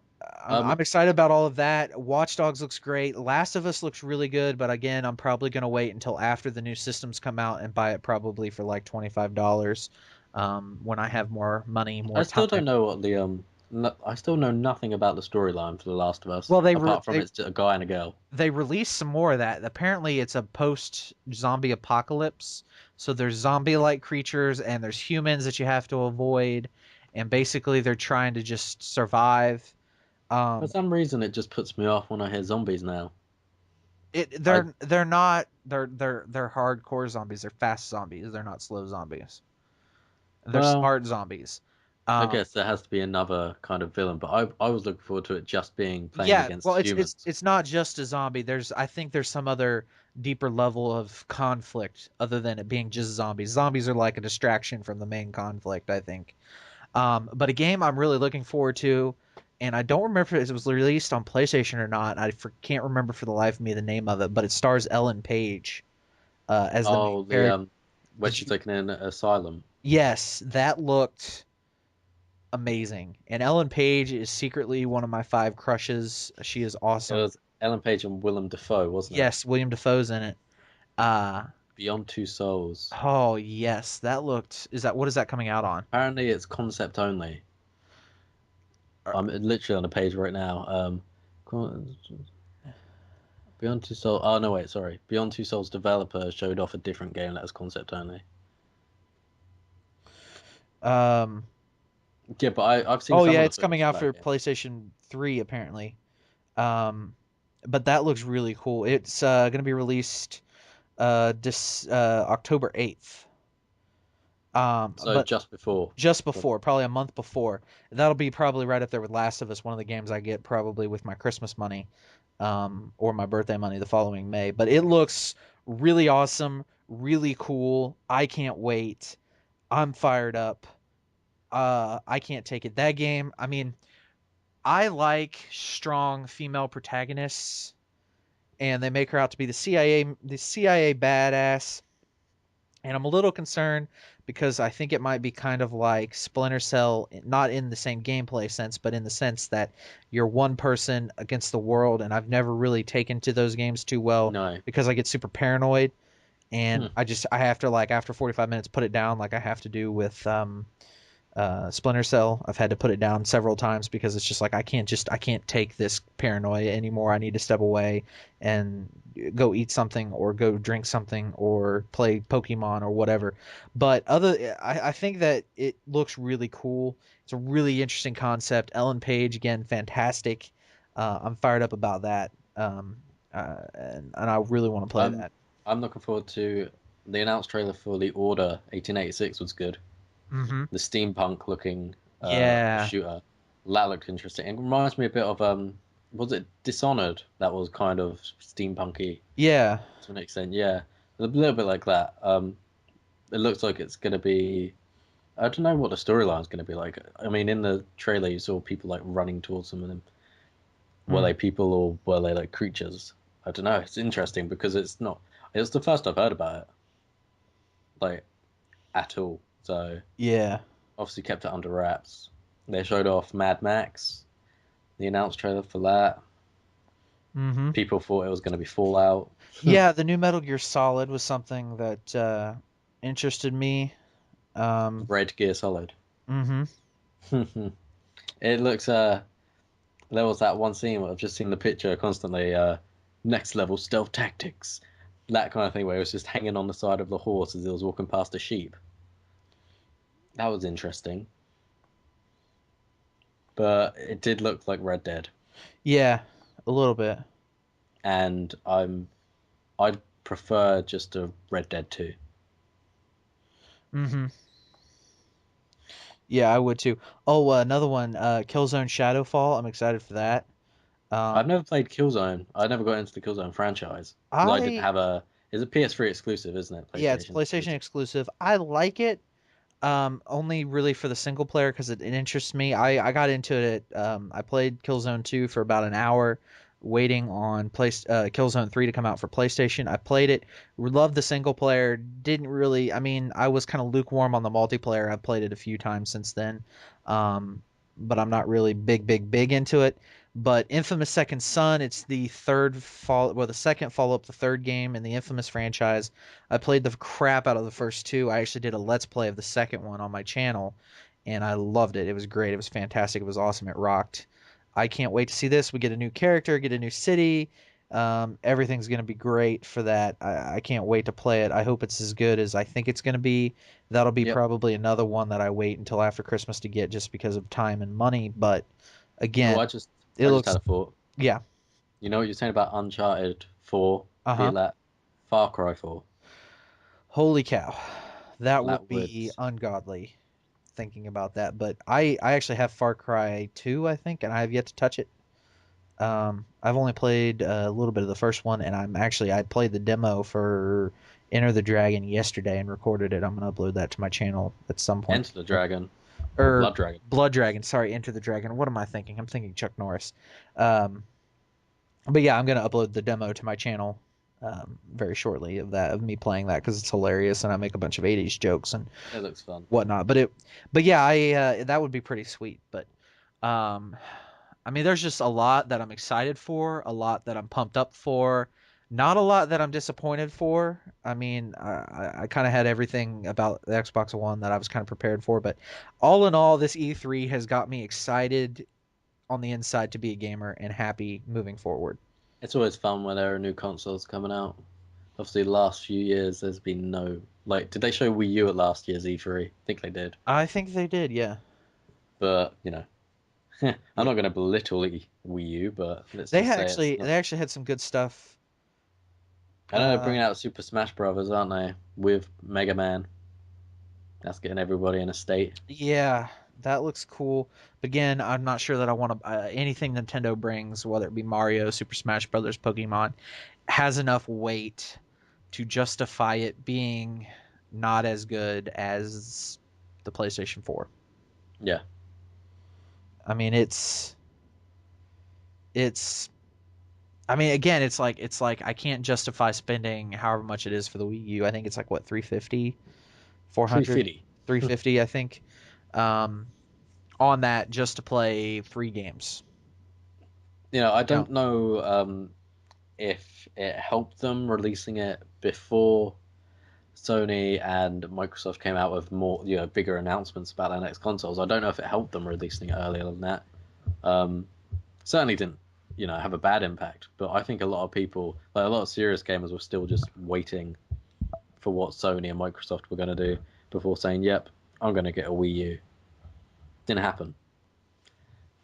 I'm Um, excited about all of that. Watch Dogs looks great. Last of Us looks really good, but again, I'm probably going to wait until after the new systems come out and buy it probably for like $25 when I have more money, I more still don't time. know what the no, I still know nothing about the storyline for The Last of Us Well, apart from it's a guy and a girl. they released some more of that. Apparently, it's a post zombie apocalypse. So there's zombie like creatures and there's humans that you have to avoid. And basically, they're trying to just survive. For Um, some reason, it just puts me off when I hear zombies now. I they're not they're hardcore zombies. They're fast zombies. They're not slow zombies. They're well, smart zombies. I Um, guess there has to be another kind of villain, but I was looking forward to it just being playing Yeah, well, against it's humans. it's not just a zombie. I think there's some other deeper level of conflict other than it being just zombies. Zombies are like a distraction from the main conflict, I think. But a game I'm really looking forward to, and I don't remember if it was released on PlayStation or not. Can't remember for the life of me the name of it, but it stars Ellen Page as the main Oh, the character. when Did she's you? taken in asylum. Yes, that looked amazing. And Ellen Page is secretly one of my five crushes. She is It awesome. was Ellen Page and Willem Dafoe, wasn't it? Yes, William Defoe's in it. Uh Beyond Two Souls. oh yes, that looked. Is that what is that coming out on? Apparently, it's concept only. Uh, I'm literally on a page right now. Beyond Two Souls. Oh no, wait, sorry. Beyond Two Souls developer showed off a different game that was concept only. Um. Yeah, but I've seen Oh some yeah, of the it's coming footage for out that for game. PlayStation 3 apparently. Um, but that looks really cool. It's gonna be released October 8th. So But just before. just But before, probably a month before. That'll be probably right up there with Last of Us, one of the games I get probably with my Christmas money, or my birthday money the following May. But it looks really awesome, really cool. I can't wait. I'm fired up. I can't take it. That game, I mean, I like strong female protagonists, and they make her out to be the CIA badass. And I'm a little concerned because I think it might be kind of like Splinter Cell, not in the same gameplay sense, but in the sense that you're one person against the world. And I've never really taken to those games too well no. because I get super paranoid, Hmm. and I have to like after 45 minutes put it down like I have to do with Splinter Cell. I've had to put it down several times because it's just like I can't take this paranoia anymore. I need to step away and go eat something or go drink something or play Pokemon or whatever. But I think that it looks really cool. It's a really interesting concept. Ellen Page again, fantastic. I'm fired up about that. And I really want to play I'm that. I'm looking forward to the announced trailer for the Order 1886 was good. Hmm. The steampunk looking Yeah, shooter. That looked interesting. It reminds me a bit of was it Dishonored? That was kind of steampunky yeah, to an extent. Yeah, a little bit like that. It looks like it's gonna be. I don't know what the storyline's gonna be like. I mean, in the trailer you saw people like running towards some of them. Were mm, they people or were they like creatures? I don't know. It's interesting because it's not. It's the first I've heard about it, like at all. So yeah. obviously kept it under wraps. They showed off Mad Max, the announced trailer for that. Hmm. People thought it was going to be Fallout. Yeah, the new Metal Gear Solid was something that interested me. Um, Red Gear Solid. Mm-hmm. It looks there was that one scene where I've just seen the picture constantly, next level stealth tactics. That kind of thing where it was just hanging on the side of the horse as it was walking past a sheep. That was interesting. But it did look like Red Dead. Yeah, a little bit. And I'd prefer just a Red Dead 2. Mm-hmm. Yeah, I would too. Oh, another one, Killzone Shadowfall. I'm excited for that. I've Um, never played Killzone. I never got into the Killzone franchise because I didn't I have a. It's a PS3 exclusive, isn't it? Yeah, it's PlayStation PlayStation exclusive. exclusive. I like it. Only really for the single player because it interests me. I got into it. I played Killzone 2 for about an hour, waiting on Killzone 3 to come out for PlayStation. I played it, loved the single player. Didn't really. I mean, I was kind of lukewarm on the multiplayer. I've played it a few times since then, um, but I'm not really big into it. But Infamous Second Son, it's the second follow up, the third game in the Infamous franchise. I played the crap out of the first two. I actually did a let's play of the second one on my channel, and I loved it. It was great. It was fantastic. It was awesome. It rocked. I can't wait to see this. We get a new character, get a new city. Everything's going to be great for that. I can't wait to play it. I hope it's as good as I think it's going to be. That'll be Yep. probably another one that I wait until after Christmas to get just because of time and money. But Oh, again, it I just had looks, a thought. yeah. You know what you're saying about Uncharted 4? Uh Feel huh. that Far Cry 4. Holy cow. That would That would. be ungodly thinking about that. But I actually have Far Cry 2, I think, and I have yet to touch it. I've only played a little bit of the first one, and I played the demo for Enter the Dragon yesterday and recorded it. I'm gonna upload that to my channel at some point. Enter the Dragon or Or Blood Dragon. Blood Dragon, sorry, Enter the Dragon. What am I thinking? I'm thinking Chuck Norris. Um, but yeah, I'm gonna upload the demo to my channel very shortly of me playing that because it's hilarious and I make a bunch of '80s jokes and It looks fun. whatnot. But yeah, I that would be pretty sweet. But um, I mean, there's just a lot that I'm excited for, a lot that I'm pumped up for, not a lot that I'm disappointed for. I mean, I kind of had everything about the Xbox One that I was kind of prepared for, but all in all, this E3 has got me excited on the inside to be a gamer and happy moving forward. It's always fun when there are new consoles coming out. Obviously, the last few years there's been no like. Did they show Wii U at last year's E3? I think they did. I think they did, yeah. But I'm Yeah. not going to belittle Wii U, but let's They just had say it's actually not. they actually had some good stuff. I know they're Uh bringing out Super Smash Brothers, aren't they? With Mega Man. That's getting everybody in a state. yeah, that looks cool. But again, I'm not sure that I want to anything Nintendo brings, whether it be Mario, Super Smash Brothers, Pokemon, has enough weight to justify it being not as good as the PlayStation 4. Yeah, I mean, it's I mean, again, it's like I can't justify spending however much it is for the Wii U. I think it's like what 350, 400, 350. 350, I think. Um on that just to play 3 games. I You know, don't know if it helped them releasing it before Sony and Microsoft came out with more, bigger announcements about their next consoles. I don't know if it helped them releasing it earlier than that. Um, Certainly didn't, have a bad impact. But I think a lot of people, like a lot of serious gamers, were still just waiting for what Sony and Microsoft were going to do before saying, "Yep, I'm going to get a Wii U." Didn't happen,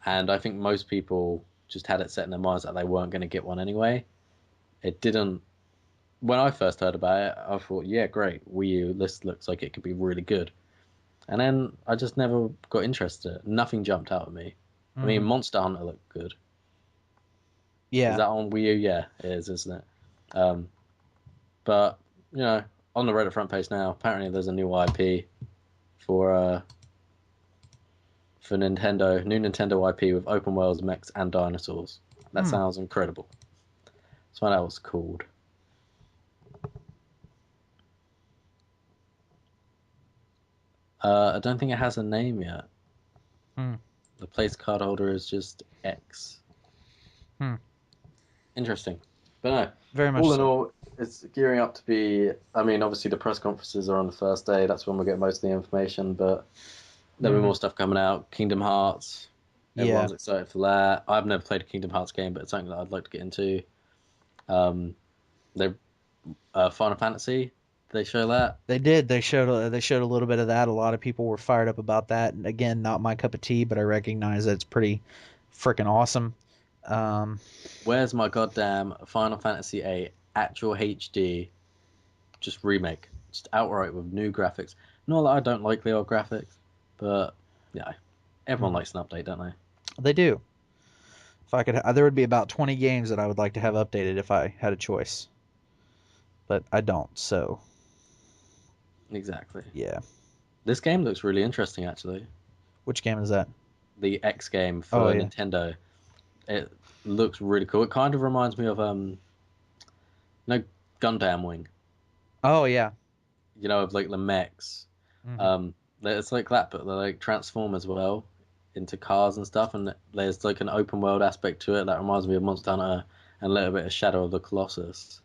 and I think most people just had it set in their minds that they weren't going to get one anyway. It didn't. When I first heard about it, I thought, "Yeah, great, Wii U. This looks like it could be really good." And then I just never got interested. Nothing jumped out at me. I mean, hmm Monster Hunter looked good. Is yeah. that on Wii U? Yeah, it is, isn't it? Um, but on the Reddit front page now, apparently there's a new IP for uh, for Nintendo, new Nintendo IP with open worlds, mechs, and dinosaurs. That Hmm. sounds incredible. Let's find out what's called. I don't think it has a name yet. Hmm. The place card holder is just X. Hmm. Interesting. But no, Very much all in so. all, it's gearing up to be. I mean, obviously the press conferences are on the first day. That's when we'll get most of the information. But There'll be Hmm. more stuff coming out. Kingdom Hearts. Yeah, Everyone's excited for that. I've never played a Kingdom Hearts game, but it's something that I'd like to get into. Um, they Final Fantasy. They show that. they did. They showed a little bit of that. A lot of people were fired up about that. And again, not my cup of tea, but I recognize that it's pretty freaking awesome. Um, Where's my goddamn Final Fantasy 8 actual HD just remake, just outright with new graphics? Not that I don't like the old graphics, but yeah, everyone mhm. likes an update, don't they? They do. If I could, there would be about 20 games that I would like to have updated if I had a choice, but I don't. So Exactly. yeah, This game looks really interesting, actually. which game is that? The X game Oh for yeah. Nintendo. It looks really cool. It kind of reminds me of no Gundam Wing. Oh yeah. Of like the mechs. Hmm. Um, it's like that, but they like transform as well into cars and stuff. And there's like an open world aspect to it that reminds me of Monster Hunter and a little bit of Shadow of the Colossus.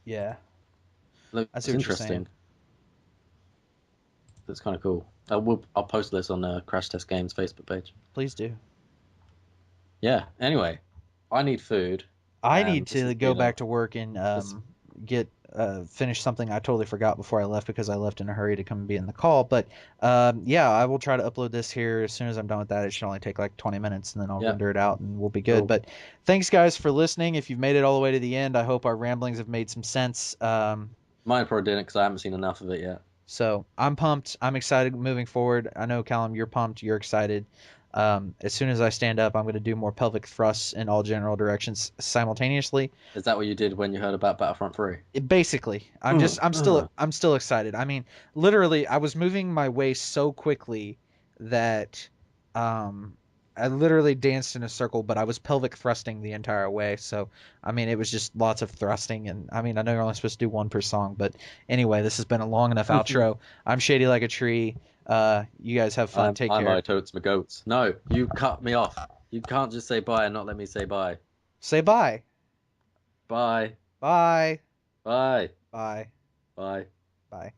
Yeah, I see Looks what you're saying. interesting. That's kind of cool. I'll post this on the Crash Test Games Facebook page. Please do. Yeah. Anyway, I need food, I and need this has to go been a back to work and this. get finish something I totally forgot before I left because I left in a hurry to come and be in the call. But yeah, I will try to upload this here as soon as I'm done with that. It should only take like 20 minutes, and then I'll Yeah. render it out, and we'll be good. Cool. But thanks, guys, for listening. If you've made it all the way to the end, I hope our ramblings have made some sense. Mine probably didn't because I haven't seen enough of it yet. So I'm pumped. I'm excited moving forward. I know, Callum, you're pumped. You're excited. As soon as I stand up, I'm going to do more pelvic thrusts in all general directions simultaneously. Is that what you did when you heard about Battlefront 3? Basically, I'm Uh, just I'm still uh. I'm still excited. I mean, literally, I was moving my waist so quickly that um I literally danced in a circle, but I was pelvic thrusting the entire way. So, I mean, it was just lots of thrusting, and I mean, I know you're only supposed to do one per song, but anyway, this has been a long enough outro. I'm shady like a tree. You guys have fun. Take I'm I care. totes my goats. No, you cut me off. You can't just say bye and not let me say bye. Say bye. Bye. Bye. Bye. Bye. Bye. Bye.